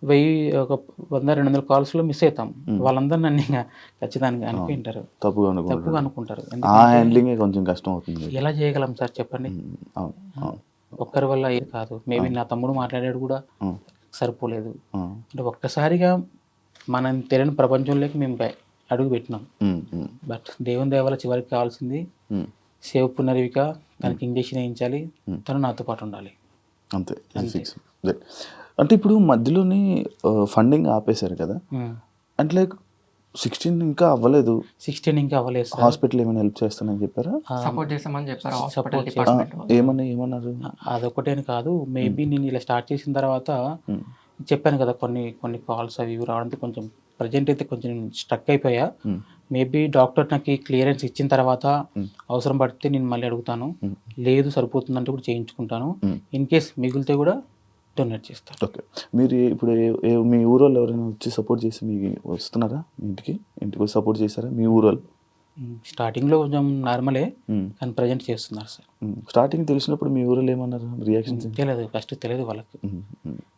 100-200 కాల్స్లో మిస్ అవుతాం. వాళ్ళందరూ నన్ను ఇంకా ఖచ్చితంగా అనుకుంటారు, తప్పుగా అనుకుంటారు.
కొంచెం కష్టం అవుతుంది.
ఎలా చేయగలం సార్ చెప్పండి? ఒక్కరి వల్ల ఏది కాదు. మేబీ నా తమ్ముడు మాట్లాడాడు కూడా సరిపోలేదు. అంటే ఒక్కసారిగా మనం తెలియని ప్రపంచంలోకి మేము అడుగు పెట్టినాం. బట్ దేవుని దయ వల్ల చివరికి కావాల్సింది సేవ్ పునర్విక. తనకి ఇంజక్షన్ వేయించాలి, తను నాతో పాటు ఉండాలి,
అంతే. అంటే ఇప్పుడు మధ్యలోనే ఫండింగ్ ఆపేశారు కదా, అంటే లైక్ 16 ఇంకా అవ్వలేదు.
16 ఇంకా అవ్వలేదు.
హాస్పిటల్ ఏమైనా హెల్ప్ చేస్తానని చెప్పారా?
సపోర్ట్ చేస్తామని చెప్పారు.
ఏమన్నారు?
అదొకటేని కాదు, మేబీ నేను ఇలా స్టార్ట్ చేసిన తర్వాత చెప్పాను కదా, కొన్ని కాల్స్ అవి రావడంతో కొంచెం ప్రజెంట్ అయితే కొంచెం స్ట్రక్ అయిపోయా. మేబీ డాక్టర్ నాకు క్లియరెన్స్ ఇచ్చిన తర్వాత అవసరం పడితే నేను మళ్ళీ అడుగుతాను. లేదు సరిపోతుందంటే కూడా చేయించుకుంటాను. ఇన్ కేస్ మిగిలితే కూడా డొనేట్ చేస్తారు.
ఓకే. మీరు ఇప్పుడు మీ ఊరోళ్ళు ఎవరైనా వచ్చి సపోర్ట్ చేసి మీకు వస్తున్నారా ఇంటికి వచ్చి సపోర్ట్ చేశారా మీ ఊరోళ్ళు?
స్టార్టింగ్లో కొంచెం నార్మలే, కానీ ప్రజెంట్ చేస్తున్నారు సార్.
స్టార్టింగ్ తెలిసినప్పుడు మీ ఊరోళ్ళు ఏమన్నారు? రియాక్షన్స్
తెలియదు, ఫస్ట్ తెలియదు వాళ్ళకి.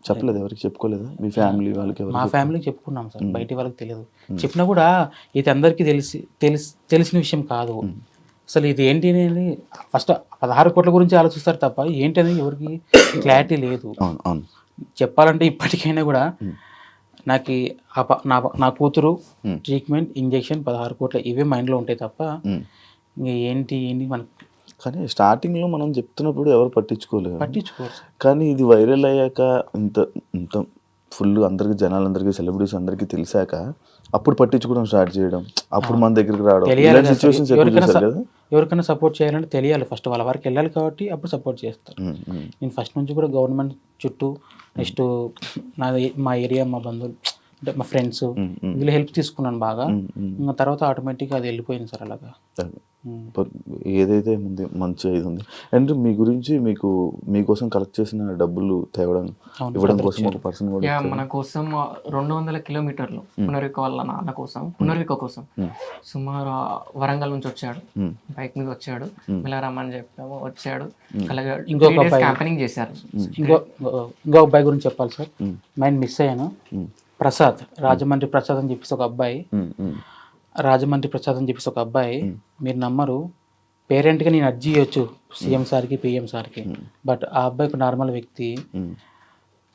చెప్పలేదు, ఎవరికి చెప్పుకోలేదా? మీ ఫ్యామిలీ వాళ్ళకి ఎవరు?
మా ఫ్యామిలీకి చెప్పుకున్నాం సార్, బయట వాళ్ళకి తెలియదు. చెప్పినా కూడా ఇది అందరికీ తెలిసిన విషయం కాదు. అసలు ఇది ఏంటి అనేది ఫస్ట్ 16 కోట్ల గురించి ఆలోచిస్తారు తప్ప ఏంటి అనేది ఎవరికి క్లారిటీ లేదు.
అవును అవును.
చెప్పాలంటే ఇప్పటికైనా కూడా నాకు నా కూతురు ట్రీట్మెంట్, ఇంజెక్షన్, 16 కోట్ల ఇవే మైండ్లో ఉంటాయి తప్ప ఇంకా ఏంటి మనకి.
కానీ స్టార్టింగ్లో మనం చెప్తున్నప్పుడు ఎవరు పట్టించుకోరు.
సార్.
కానీ ఇది వైరల్ అయ్యాక ఇంత ఇంత ఫుల్ అందరికి జనాలందరికీ సెలబ్రిటీస్ అందరికీ తెలిసాక అప్పుడు పట్టించుకోవడం స్టార్ట్ చేయడం, అప్పుడు మన దగ్గరికి రావడం, ఇలాంటి సిచ్యువేషన్స్ ఎక్కువ చూసారు కదా.
ఎవరికైనా సపోర్ట్ చేయాలంటే తెలియాలి ఫస్ట్, వాళ్ళ వరకు వెళ్ళాలి కాబట్టి అప్పుడు సపోర్ట్ చేస్తారు. నేను ఫస్ట్ నుంచి కూడా గవర్నమెంట్ చుట్టూ, నెక్స్ట్ మా ఏరియా, మా బంధువులు అంటే మా ఫ్రెండ్స్ వీళ్ళు హెల్ప్ తీసుకున్నాను బాగా. ఇంకా తర్వాత ఆటోమేటిక్గా అది వెళ్ళిపోయింది సార్ అలాగా.
ఏదైతే ఉంది మంచి ఇది ఉంది. అండ్ మీ గురించి మీకోసం కలెక్ట్ చేసిన డబ్బులు తేవడం ఇవ్వడం కోసం ఒక పర్సన్ కూడా
మన కోసం 200 కిలోమీటర్లు పునర్విక వాళ్ళ నాన్న కోసం, పునర్విక కోసం సుమారు వరంగల్ నుంచి వచ్చాడు, బైక్ మీద వచ్చాడు, మిలారామని చెప్పాము, వచ్చాడు. అలాగే ఇంకొక క్యాంపెనింగ్ చేశారు.
ఇంకో అబ్బాయి గురించి చెప్పాలి సార్, మైండ్ మిస్ అయ్యాను. ప్రసాద్, రాజమండ్రి ప్రసాద్ అని చెప్పేసి ఒక అబ్బాయి, మీరు నమ్మరు, పేరెంట్గా నేను అర్జీ ఇవ్వచ్చు సీఎం సార్కి, పిఎం సార్కి. బట్ ఆ అబ్బాయి ఒక నార్మల్ వ్యక్తి,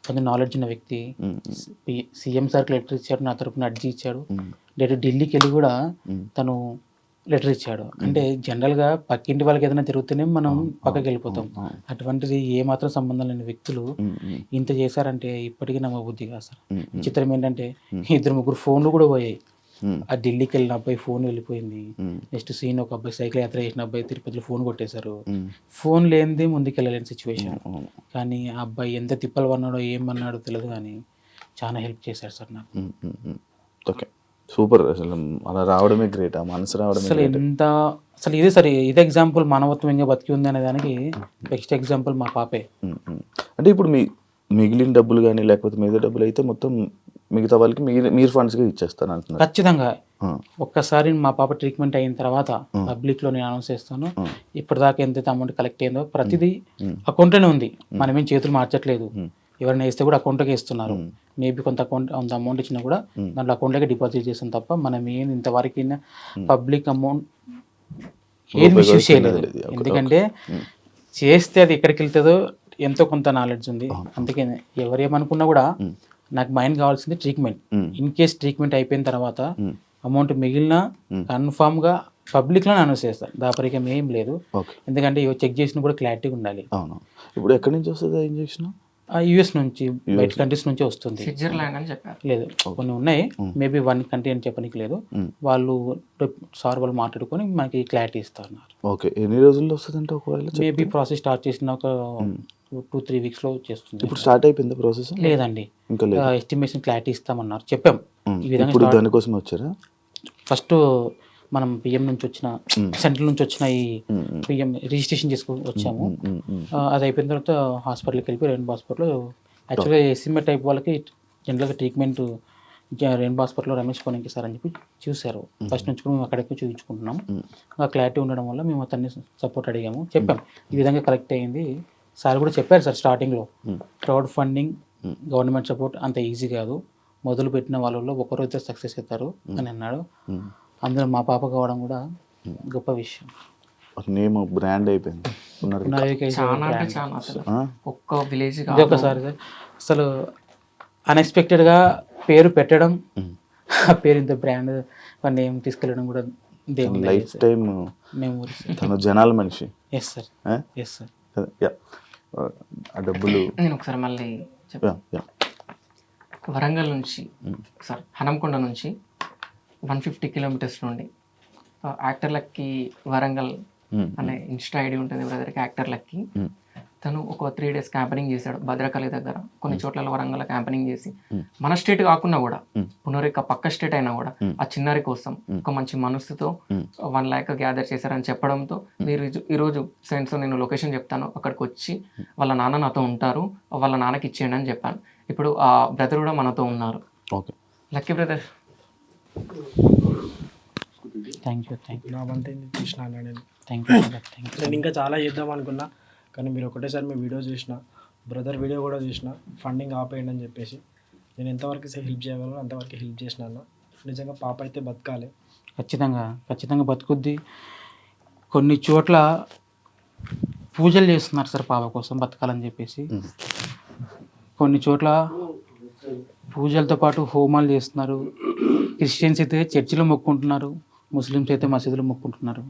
కొంచెం నాలెడ్జ్ ఉన్న వ్యక్తి. సీఎం సార్కి లెటర్ ఇచ్చాడు, నా తరపున అర్జీ ఇచ్చాడు. డైరెక్ట్ ఢిల్లీకి వెళ్ళి కూడా తను లెటర్ ఇచ్చాడు. అంటే జనరల్గా పక్కింటి వాళ్ళకి ఏదైనా తిరుగుతూనే మనం పక్కకి వెళ్ళిపోతాం. అటువంటిది ఏమాత్రం సంబంధం లేని వ్యక్తులు ఇంత చేశారంటే ఇప్పటికీ నమ్మబుద్ధి కాదు సార్. చిత్రం ఏంటంటే 2-3 ఫోన్లు కూడా పోయాయి. ఆ ఢిల్లీకి వెళ్ళిన అబ్బాయి ఫోన్ వెళ్ళిపోయింది. నెక్స్ట్ సీన్ ఒక అబ్బాయి సైకిల్ యాత్ర చేసిన అబ్బాయి తిరుపతిలో ఫోన్ కొట్టేశారు. ఫోన్ లేనిదే ముందుకు వెళ్ళలేని సిచ్యువేషన్. కానీ ఆ అబ్బాయి ఎంత తిప్పలు పన్నాడో ఏమన్నాడో తెలియదు, కానీ చాలా హెల్ప్ చేశారు సార్ నాకు.
Okay, super. అసలు అలా రావడమే గ్రేట్, ఆ మనసు రావడం
అసలు ఇదే సార్, ఇదే ఎగ్జాంపుల్ మానవత్వం ఇంకా బతికి ఉంది అనే దానికి బెస్ట్ ఎగ్జాంపుల్ మా పాపే.
అంటే ఇప్పుడు మిగిలిన డబ్బులు కానీ లేకపోతే మిగతా డబ్బులు అయితే మొత్తం మిగతా వాళ్ళకి మీరు ఫండ్స్గా ఇచ్చేస్తాను అంటున్నారు?
ఖచ్చితంగా. ఒక్కసారి మా పాప ట్రీట్మెంట్ అయిన తర్వాత పబ్లిక్లో నేను అనౌన్స్ చేస్తాను. ఇప్పటిదాకా ఎంతైతే అమౌంట్ కలెక్ట్ అయిందో ప్రతిదీ అకౌంట్లోనే ఉంది, మనమేం చేతులు మార్చట్లేదు. ఎవరైనా వేస్తే కూడా అకౌంట్కి ఇస్తున్నారు. మేబీ కొంత అమౌంట్ ఇచ్చినా కూడా దాంట్లో అకౌంట్లోకి డిపాజిట్ చేస్తాం తప్ప మనం ఏం ఇంతవరకు పబ్లిక్ అమౌంట్ ఏది మిస్యూజ్ చేయలేదు. ఎందుకంటే చేస్తే అది ఎక్కడికి వెళ్తుందో ఎంతో కొంత నాలెడ్జ్ ఉంది. అందుకే ఎవరేమనుకున్నా కూడా నాకు మైండ్ కావాల్సింది ట్రీట్మెంట్. ఇన్ కేస్ ట్రీట్మెంట్ అయిపోయిన తర్వాత అమౌంట్ మిగిలిన కన్ఫామ్గా పబ్లిక్లో అనౌన్స్ చేస్తాను, దాపరికం ఏం లేదు. ఎందుకంటే చెక్ చేసిన కూడా క్లారిటీగా ఉండాలి.
ఇప్పుడు ఎక్కడి నుంచి వస్తుంది ఇంజెక్షన్?
యుఎస్ నుంచి, బయట కంట్రీస్ నుంచి వస్తుంది.
స్విట్జర్లాండ్ అని చెప్పారు.
లేదు, కొన్ని ఉన్నాయి, మేబీ 1 కంట్రీ అని చెప్పడానికి లేదు. వాళ్ళు మాట్లాడుకొని మనకి క్లారిటీ ఇస్తున్నారు.
ఓకే, ఎన్ని రోజుల్లో వస్తుంది అంటే ఒకవేళ?
మేబీ ప్రాసెస్ స్టార్ట్ చేసిన ఒక 2-3 వీక్స్లో చేస్తుంది.
ఇప్పుడు స్టార్ట్ అయిపోయింది ప్రాసెస్?
లేదండి,
ఇంకా
ఎస్టిమేషన్ క్లారిటీ ఇస్తామన్నారు, చెప్పాం. ఈ విధంగా
దానికోసం వచ్చారా?
ఫస్ట్ మనం పిఎం నుంచి వచ్చిన, సెంట్రల్ నుంచి వచ్చిన ఈ పిఎం రిజిస్ట్రేషన్ చేసుకొని వచ్చాము. అది అయిపోయిన తర్వాత హాస్పిటల్కి వెళ్ళిపోయి రెయిన్బో హాస్పిటల్లో, యాక్చువల్గా ఎస్ఎంఏ టైప్ వాళ్ళకి జనరల్గా ట్రీట్మెంట్ రెయిన్బో హాస్పిటల్లో రమేష్ కోనికి సార్ అని చెప్పి చూశారు. ఫస్ట్ నుంచి కూడా మేము అక్కడికి చూపించుకుంటున్నాం. ఆ క్లారిటీ ఉండడం వల్ల మేము అతన్ని సపోర్ట్ అడిగాము, చెప్పాం ఈ విధంగా కలెక్ట్ అయ్యింది. సార్ కూడా చెప్పారు సార్ స్టార్టింగ్లో, క్రౌడ్ ఫండింగ్, గవర్నమెంట్ సపోర్ట్ అంత ఈజీ కాదు, మొదలు పెట్టిన వాళ్ళలో ఒకరు ఇద్దరు సక్సెస్ అవుతారు అని అన్నాడు. అందులో మా పాప కావడం కూడా గొప్ప విషయం.
నేమ్ బ్రాండ్ అయిపోయింది.
ఒక్క విలేజ్
ఒకసారి అసలు అన్ఎక్స్పెక్టెడ్గా పేరు పెట్టడం, ఆ పేరు ఇంత బ్రాండ్ నేమ్ తీసుకెళ్ళడం కూడా దేవుని
లైఫ్ టైం తను జనాల మనిషి.
Yes sir, yes sir.
ఆ డబ్బులు
నేను ఒకసారి మళ్ళీ చెప్పాను. వరంగల్ నుంచి సార్ హనంకొండ నుంచి 150 కిలోమీటర్స్ నుండి యాక్టర్ లక్కీ వరంగల్ అనే ఇన్స్టా ఐడి ఉంటుంది బ్రదర్కి, యాక్టర్ లక్కీ తను ఒక 3 days క్యాంపెనింగ్ చేశాడు భద్రకాళి దగ్గర, కొన్ని చోట్ల వరంగల్ క్యాంపెనింగ్ చేసి మన స్టేట్ కాకుండా కూడా పునరిక పక్క స్టేట్ అయినా కూడా ఆ చిన్నారి కోసం ఒక మంచి మనసుతో 1 lakh గ్యాదర్ చేశారని చెప్పడంతో మీరు ఈరోజు ఫ్రెండ్స్ నేను లొకేషన్ చెప్తాను, అక్కడికి వచ్చి వాళ్ళ నాన్న నాతో ఉంటారు, వాళ్ళ నాన్నకి ఇచ్చేయండి అని చెప్పాను. ఇప్పుడు ఆ బ్రదర్ కూడా మనతో ఉన్నారు.
Okay,
lucky brother.
Thank you
నా వంతు చూసిన అన్న నేను
థ్యాంక్ యూ
నేను ఇంకా చాలా చేద్దాం అనుకున్నా, కానీ మీరు ఒకటేసారి మీ వీడియో చూసిన, బ్రదర్ వీడియో కూడా చూసిన, ఫండింగ్ ఆపేయండి అని చెప్పేసి నేను ఎంతవరకు హెల్ప్ చేయగలను అంతవరకు హెల్ప్ చేసిన అన్న. నిజంగా పాప అయితే బతకాలి,
ఖచ్చితంగా బతుకుద్ది. కొన్ని చోట్ల పూజలు చేస్తున్నారు సార్ పాప కోసం బతకాలని చెప్పేసి, కొన్ని చోట్ల పూజలతో పాటు హోమాలు చేస్తున్నారు. క్రిస్టియన్స్ అయితే చర్చిలో మొక్కుంటున్నారు, ముస్లిమ్స్ అయితే మసీదులో మొక్కుంటున్నారు,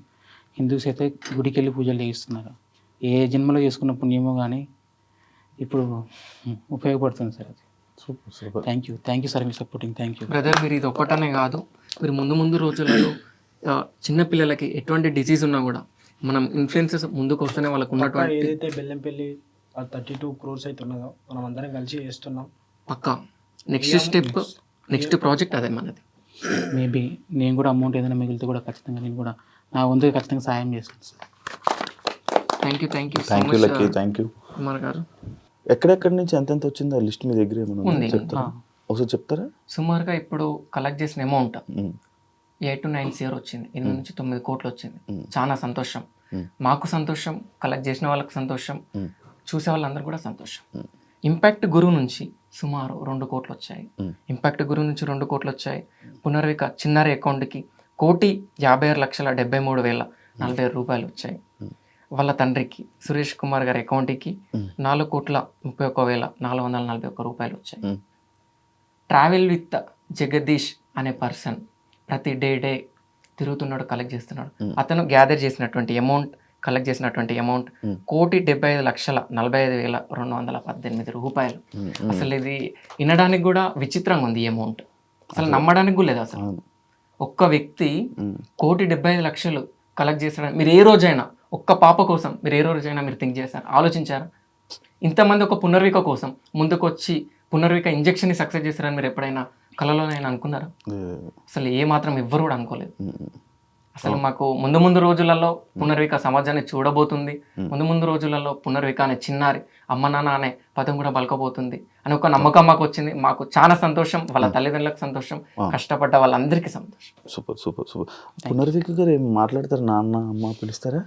హిందూస్ అయితే గుడికి వెళ్ళి పూజలు చేయిస్తున్నారు. ఏ జన్మలో చేసుకున్న పుణ్యమో కానీ ఇప్పుడు ఉపయోగపడుతుంది సార్ అది.
Super super.
Thank you sir me supporting. Thank you
brother. మీరు ఇది ఒక్కటనే కాదు, మీరు ముందు రోజులలో చిన్న పిల్లలకి ఎటువంటి డిసీజ్ ఉన్నా కూడా మనం ఇన్ఫ్లుయెన్సెస్ ముందుకు వస్తేనే వాళ్ళకు ఉన్నటువంటి
ఏదైతే బెల్లంపల్లి 32 crores అయితే ఉన్నదో మనం అందరం కలిసి చేస్తున్నాం.
పక్కా నెక్స్ట్ స్టెప్, నెక్స్ట్ ప్రాజెక్ట్ అదే మనది.
మేబీ నేను కూడా అమౌంట్ ఏదైనా మిగిలితే కూడా ఖచ్చితంగా నేను కూడా నా వంతు ఖచ్చితంగా సాయం చేస్తాను sir.
Thank you
thank you lucky, thank you.
Kumar గారు.
ఎక్కడెక్కడి నుంచి ఎంతెంత వచ్చిందో లిస్ట్ మీ దగ్గర ఏమైనా
ఉంది.
చెప్తారా? ఒకసారి చెప్తారా?
సుమారుగా ఇప్పుడు కలెక్ట్ చేసిన అమౌంట్ 8 to 9 crores వచ్చింది. 8 నుంచి 9 కోట్లు వచ్చింది. చాలా సంతోషం, మాకు సంతోషం, కలెక్ట్ చేసిన వాళ్ళకి సంతోషం, చూసే వాళ్ళందరూ కూడా సంతోషం. ఇంపాక్ట్ గురువు నుంచి సుమారు 2 కోట్లు వచ్చాయి. ఇంపాక్ట్ గురువు నుంచి 2 కోట్లు వచ్చాయి. పునర్విక చిన్నారి అకౌంట్కి 1,50,73,045 రూపాయలు వచ్చాయి. వాళ్ళ తండ్రికి సురేష్ కుమార్ గారి అకౌంట్కి 4,31,441 రూపాయలు వచ్చాయి. ట్రావెల్ విత్ జగదీష్ అనే పర్సన్ ప్రతి డే తిరుగుతున్నాడు, కలెక్ట్ చేస్తున్నాడు. అతను గ్యాదర్ చేసినటువంటి అమౌంట్, కలెక్ట్ చేసినటువంటి అమౌంట్ 1,75,45,218 రూపాయలు. అసలు ఇది వినడానికి కూడా విచిత్రంగా ఉంది. ఈ అమౌంట్ అసలు నమ్మడానికి కూడా లేదు. అసలు ఒక్క వ్యక్తి 1,75,00,000 కలెక్ట్ చేస్తాడని మీరు ఏ రోజైనా, ఒక్క పాప కోసం మీరు ఏ రోజైనా మీరు థింక్ చేశారు, ఆలోచించారా? ఇంతమంది ఒక పునర్విక కోసం ముందుకొచ్చి పునర్విక ఇంజెక్షన్ ని సక్సెస్ చేస్తారని మీరు ఎప్పుడైనా కళలోనైనా అనుకున్నారా? అసలు ఏ మాత్రం ఎవ్వరు కూడా అనుకోలేదు. అసలు మాకు ముందు రోజులలో పునర్విక సమాజాన్ని చూడబోతుంది, ముందు రోజులలో పునర్విక అనే చిన్నారి అమ్మ నాన్న అనే పదం కూడా పలకబోతుంది అని ఒక నమ్మకం మాకు వచ్చింది. మాకు చాలా సంతోషం, వాళ్ళ తల్లిదండ్రులకు సంతోషం, కష్టపడ్డ వాళ్ళందరికీ సంతోషం.
Super super super. పునర్విక గారు ఏం మాట్లాడతారు? నాన్న అమ్మ పిలుస్తారా?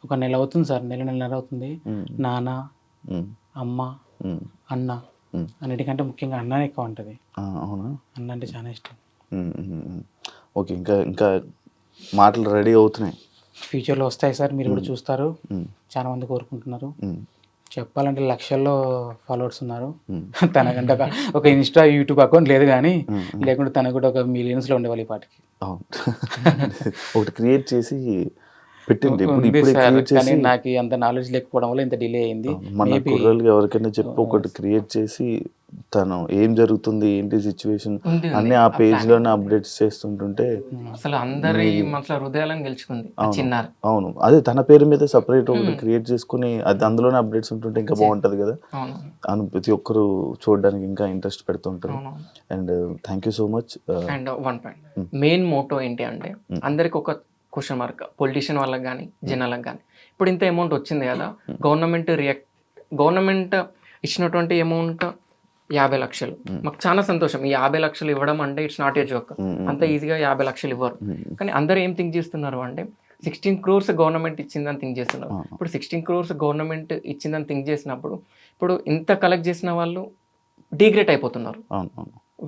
ఒక నెల అవుతుంది సార్, నెల అవుతుంది. నాన్న, అమ్మ, అన్న అన్నిటికంటే ముఖ్యంగా అన్ననే ఎక్కువ ఉంటుంది.
అవునా?
అన్న అంటే చాలా ఇష్టం.
ఓకే, ఇంకా మాటలు రెడీ అవుతున్నాయి,
ఫ్యూచర్లో వస్తాయి సార్, మీరు కూడా చూస్తారు. చాలా మంది కోరుకుంటున్నారు. చెప్పాలంటే లక్షల్లో ఫాలోవర్స్ ఉన్నారు. తనకంటే ఒక ఇన్స్టా యూట్యూబ్ అకౌంట్ లేదు, కానీ లేకుంటే తనకు కూడా ఒక మిలియన్స్లో ఉండేవాళ్ళు ఈ పాటికి.
ఒకటి క్రియేట్ చేసి పెట్టింది.
కానీ నాకు అంత నాలెడ్జ్ లేకపోవడం వల్ల ఇంత డిలే అయింది.
మన కుర్రలు ఎవరికైనా చెప్పి ఒకటి క్రియేట్ చేసి తను ఏం జరుగుతుంది, ఏంటి సిచ్యువేషన్ అన్ని ఆ పేజ్ లోనే అప్డేట్స్ చేస్తుంటుంటే
అసలు అందరి మనసులో హృదయాలను గెలుచుకుంది చిన్నారు.
అవును, అదే తన పేరు మీద సపరేట్ ఒకటి క్రియేట్ చేసుకుని అది అందులోనే అప్డేట్స్ ఉంటుంటే ఇంకా బాగుంటది కదా. అవును, ప్రతి ఒక్కరు చూడడానికి ఇంకా ఇంట్రెస్ట్ పెడుతుంటారు. And thank you so much.
And 1 point main motto ఏంటి అంటే, అందరికి ఒక క్వశ్చన్ మార్క్, పొలిటీషియన్ వాళ్ళకి కానీ జనాలకు కానీ, ఇప్పుడు ఇంత అమౌంట్ వచ్చింది కదా, గవర్నమెంట్ ఇచ్చినటువంటి అమౌంట్ 50 లక్షలు, మాకు చాలా సంతోషం. ఈ 50 లక్షలు ఇవ్వడం అంటే ఇట్స్ నాట్ ఏ జోక్. అంత ఈజీగా 50 లక్షలు ఇవ్వరు. కానీ అందరూ ఏం థింక్ చేస్తున్నారు అంటే 16 crores గవర్నమెంట్ ఇచ్చిందని థింక్ చేస్తున్నారు. ఇప్పుడు 16 crores గవర్నమెంట్ ఇచ్చిందని థింక్ చేసినప్పుడు ఇప్పుడు ఇంత కలెక్ట్ చేసిన వాళ్ళు డిగ్రేట్ అయిపోతున్నారు.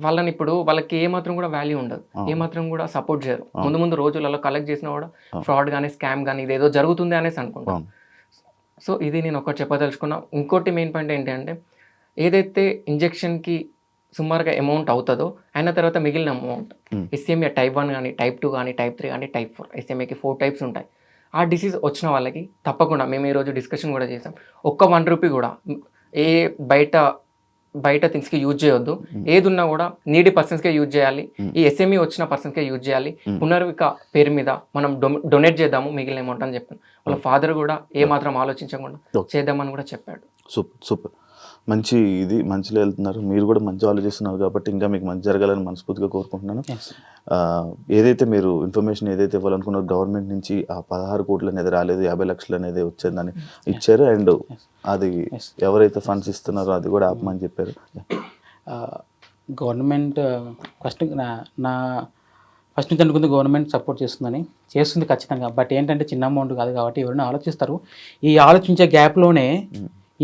వాళ్ళని ఇప్పుడు వాళ్ళకి ఏ మాత్రం కూడా వాల్యూ ఉండదు, ఏ మాత్రం కూడా సపోర్ట్ చేయరు. ముందు రోజులలో కలెక్ట్ చేసినా కూడా ఫ్రాడ్ కానీ స్కామ్ కానీ ఇదేదో జరుగుతుంది అనేసి అనుకుంటాం. సో ఇది నేను ఒకటి చెప్పదలుచుకున్నా. ఇంకోటి మెయిన్ పాయింట్ ఏంటి అంటే, ఏదైతే ఇంజెక్షన్కి సుమారుగా అమౌంట్ అవుతుందో అయిన తర్వాత మిగిలిన అమౌంట్ ఎస్ఎంఏ టైప్ 1 కానీ టైప్ 2 కానీ టైప్ 3 కానీ టైప్ 4, ఎస్ఎంఏకి 4 types ఉంటాయి. ఆ డిసీజ్ వచ్చిన వాళ్ళకి తప్పకుండా మేము ఈరోజు డిస్కషన్ కూడా చేసాం, ఒక్క 1 రూపీ కూడా ఏ బయట బయట థింగ్స్కి యూజ్ చేయొద్దు. ఏది ఉన్నా కూడా నీడీ పర్సన్స్కే యూజ్ చేయాలి. ఈ ఎస్ఎంఈ వచ్చిన పర్సన్స్కే యూజ్ చేయాలి. పునర్విక పేరు మీద మనం డొనేట్ చేద్దాము మిగిలిన అమౌంట్ అని చెప్పాను. వాళ్ళ ఫాదర్ కూడా ఏమాత్రం ఆలోచించకుండా చేద్దామని కూడా చెప్పాడు.
సూపర్ మంచిలో వెళ్తున్నారు. మీరు కూడా మంచి ఆలోచిస్తున్నారు కాబట్టి ఇంకా మీకు మంచి జరగాలని మనస్ఫూర్తిగా కోరుకుంటున్నాను. ఏదైతే మీరు ఇన్ఫర్మేషన్ ఏదైతే ఇవ్వాలనుకున్నారో గవర్నమెంట్ నుంచి ఆ 16 కోట్లు అనేది రాలేదు, 50 లక్షలు అనేది వచ్చేదని ఇచ్చారు. అండ్ అది ఎవరైతే ఫండ్స్ ఇస్తున్నారో అది కూడా ఆపమని చెప్పారు.
గవర్నమెంట్ ఫస్ట్ ఫస్ట్ నుంచి అనుకుంది గవర్నమెంట్ సపోర్ట్ చేస్తుంది ఖచ్చితంగా. బట్ ఏంటంటే చిన్న అమౌంట్ కాదు కాబట్టి ఎవరైనా ఆలోచిస్తారు. ఈ ఆలోచించే గ్యాప్లోనే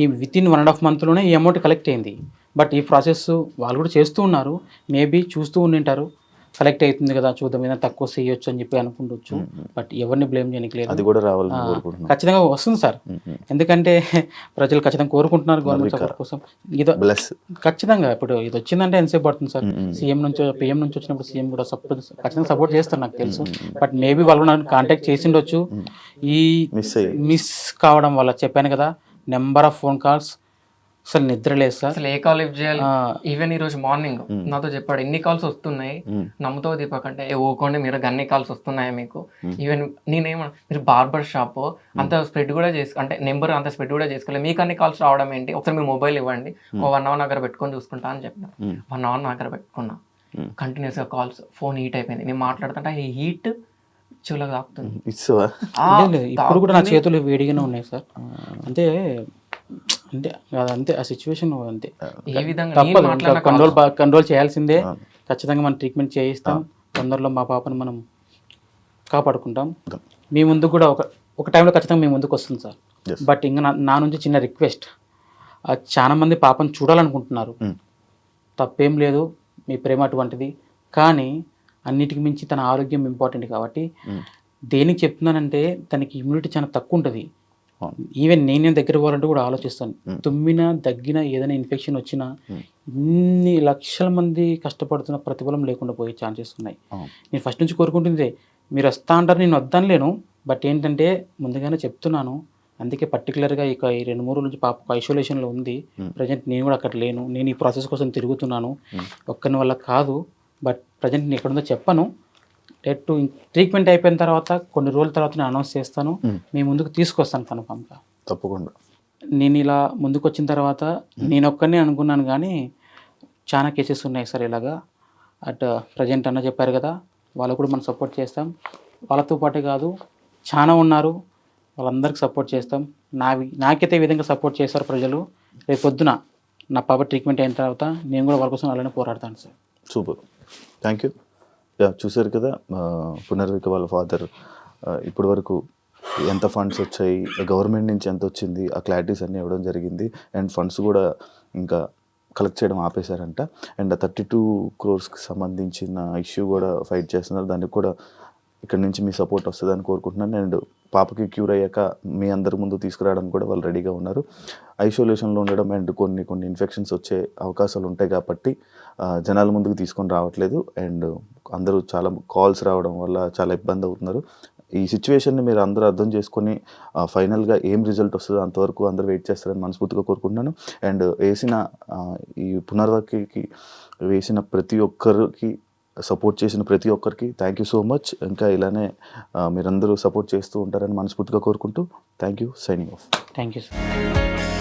ఈ వితిన్ 1.5 మంత్లోనే ఈ అమౌంట్ కలెక్ట్ అయింది. బట్ ఈ ప్రాసెస్ వాళ్ళు కూడా చేస్తూ ఉన్నారు. మేబీ చూస్తూ ఉండింటారు, కలెక్ట్ అవుతుంది కదా చూద్దాం ఏదైనా తక్కువ చేయొచ్చు అని చెప్పి అనుకుంటూ. బట్ ఎవరిని బ్లేమ్ చేయడానికి లేదు,
అది కూడా రావాలని కోరుకుంటున్నాను.
ఖచ్చితంగా వస్తుంది సార్. ఎందుకంటే ప్రజలు ఖచ్చితంగా కోరుకుంటున్నారు గవర్నమెంట్ సపోర్ట్ కోసం. ఇది ఖచ్చితంగా ఇప్పుడు ఇది వచ్చిందంటే ఎంతసేపు పడుతుంది సార్. పిఎం నుంచి వచ్చినప్పుడు సీఎం కూడా ఖచ్చితంగా సపోర్ట్ చేస్తారు నాకు తెలుసు. బట్ మేబీ వాళ్ళు నన్ను కాంటాక్ట్ చేసిండొచ్చు. ఈ మిస్ కావడం వల్ల చెప్పాను కదా, నెంబర్ ఆఫ్ ఫోన్ కాల్స్, అసలు నిద్ర లేదు సార్.
అసలు ఏ కాల్ లిఫ్ట్ చేయాలి. ఈవెన్ ఈ రోజు మార్నింగ్ నాతో చెప్పాడు ఎన్ని కాల్స్ వస్తున్నాయి నమ్ముతావు దీపక్ అంటే, ఓకోండి మీరు అన్ని కాల్స్ వస్తున్నాయి మీకు. ఈవెన్ నేనేమన్నా మీరు బార్బర్ షాప్ అంత స్ప్రెడ్ కూడా అంటే నెంబర్ అంత స్ప్రెడ్ కూడా చేసుకోలేదు, మీకు అన్ని కాల్స్ రావడం ఏంటి, ఒకసారి మీ మొబైల్ ఇవ్వండి 1 అవర్ దగ్గర పెట్టుకొని చూసుకుంటా అని చెప్పిన. 1 అవర్ దగ్గర పెట్టుకున్నా, కంటిన్యూస్గా కాల్స్, ఫోన్ హీట్ అయిపోయింది. నేను మాట్లాడుతుంటే ఈ హీట్ చెవులకు తాకుతుంది.
ఇప్పుడు కూడా నా చేతులు వేడిగానే ఉన్నాయి సార్. అంటే అంతే ఆ సిచ్యువేషన్ అంతే.
ఏ విధంగా
తప్పదు, కంట్రోల్ చేయాల్సిందే. ఖచ్చితంగా మనం ట్రీట్మెంట్ చేయిస్తాం. తొందరలో మా పాపను మనం కాపాడుకుంటాం. మీ ముందు కూడా ఒక టైంలో ఖచ్చితంగా మీ ముందుకు వస్తుంది సార్. బట్ ఇంకా నా నుంచి చిన్న రిక్వెస్ట్, చాలా మంది పాపను చూడాలనుకుంటున్నారు, తప్పేం లేదు, మీ ప్రేమ అటువంటిది. కానీ అన్నిటికి మించి తన ఆరోగ్యం ఇంపార్టెంట్ కాబట్టి దేనికి చెప్తున్నానంటే తనకి ఇమ్యూనిటీ చాలా తక్కువ ఉంటుంది. ఈవెన్ నేను దగ్గర పోవాలంటే కూడా ఆలోచిస్తాను. తుమ్మినా దగ్గిన ఏదైనా ఇన్ఫెక్షన్ వచ్చినా ఇన్ని లక్షల మంది కష్టపడుతున్న ప్రతిఫలం లేకుండా పోయే ఛాన్సెస్ ఉన్నాయి. నేను ఫస్ట్ నుంచి కోరుకుంటుంది మీరు వస్తా అంటారు, నేను వద్దనలేను. బట్ ఏంటంటే ముందుగానే చెప్తున్నాను. అందుకే పర్టికులర్గా ఇక ఈ 2-3 రోజుల నుంచి పాప ఐసోలేషన్లో ఉంది. ప్రజెంట్ నేను కూడా అక్కడ లేను. నేను ఈ ప్రాసెస్ కోసం తిరుగుతున్నాను, ఒక్కని వల్ల కాదు. బట్ ప్రజెంట్ నేను ఎక్కడుందో చెప్పను. ట్రీట్మెంట్ అయిపోయిన తర్వాత కొన్ని రోజుల తర్వాత నేను అనౌన్స్ చేస్తాను, మీ ముందుకు తీసుకొస్తాను కన్ఫామ్గా,
తప్పకుండా.
నేను ఇలా ముందుకు వచ్చిన తర్వాత నేను ఒక్కనే అనుకున్నాను, కానీ చాలా కేసెస్ ఉన్నాయి సార్ ఇలాగా. ప్రజెంట్ అన్న చెప్పారు కదా, వాళ్ళకు కూడా మనం సపోర్ట్ చేస్తాం. వాళ్ళతో పాటే కాదు చాలా ఉన్నారు, వాళ్ళందరికీ సపోర్ట్ చేస్తాం. నాకైతే ఈ విధంగా సపోర్ట్ చేస్తారు ప్రజలు. రేపు పొద్దున నా పాప ట్రీట్మెంట్ అయిన తర్వాత నేను కూడా వాళ్ళ కోసం అలానే పోరాడతాను సార్.
Super, thank you. చూసారు కదా పునర్విక వాళ్ళ ఫాదర్ ఇప్పటి వరకు ఎంత ఫండ్స్ వచ్చాయి, గవర్నమెంట్ నుంచి ఎంత వచ్చింది, ఆ క్లారిటీస్ అన్నీ ఇవ్వడం జరిగింది. అండ్ ఫండ్స్ కూడా ఇంకా కలెక్ట్ చేయడం ఆపేశారంట. అండ్ ఆ 32 crores సంబంధించిన ఇష్యూ కూడా ఫైట్ చేస్తున్నారు. దానికి కూడా ఇక్కడ నుంచి మీ సపోర్ట్ వస్తుందని కోరుకుంటున్నాను. అండ్ పాపకి క్యూర్ అయ్యాక మీ అందరి ముందు తీసుకురావడానికి కూడా వాళ్ళు రెడీగా ఉన్నారు. ఐసోలేషన్లో ఉండడం అండ్ కొన్ని ఇన్ఫెక్షన్స్ వచ్చే అవకాశాలు ఉంటాయి కాబట్టి జనాల ముందుకు తీసుకొని రావట్లేదు. అండ్ అందరూ చాలా కాల్స్ రావడం వల్ల చాలా ఇబ్బంది అవుతున్నారు. ఈ సిచ్యువేషన్ని మీరు అందరూ అర్థం చేసుకొని ఫైనల్గా ఏం రిజల్ట్ వస్తుందో అంతవరకు అందరూ వెయిట్ చేస్తారని మనస్ఫూర్తిగా కోరుకుంటున్నాను. అండ్ ఈ పునర్వికకి వేసిన ప్రతి ఒక్కరికి, సపోర్ట్ చేసిన ప్రతి ఒక్కరికి థ్యాంక్ యూ సో మచ్. ఇంకా ఇలానే మీరందరూ సపోర్ట్ చేస్తూ ఉంటారని మనస్ఫూర్తిగా కోరుకుంటూ thank you. Signing off.
Thank you sir.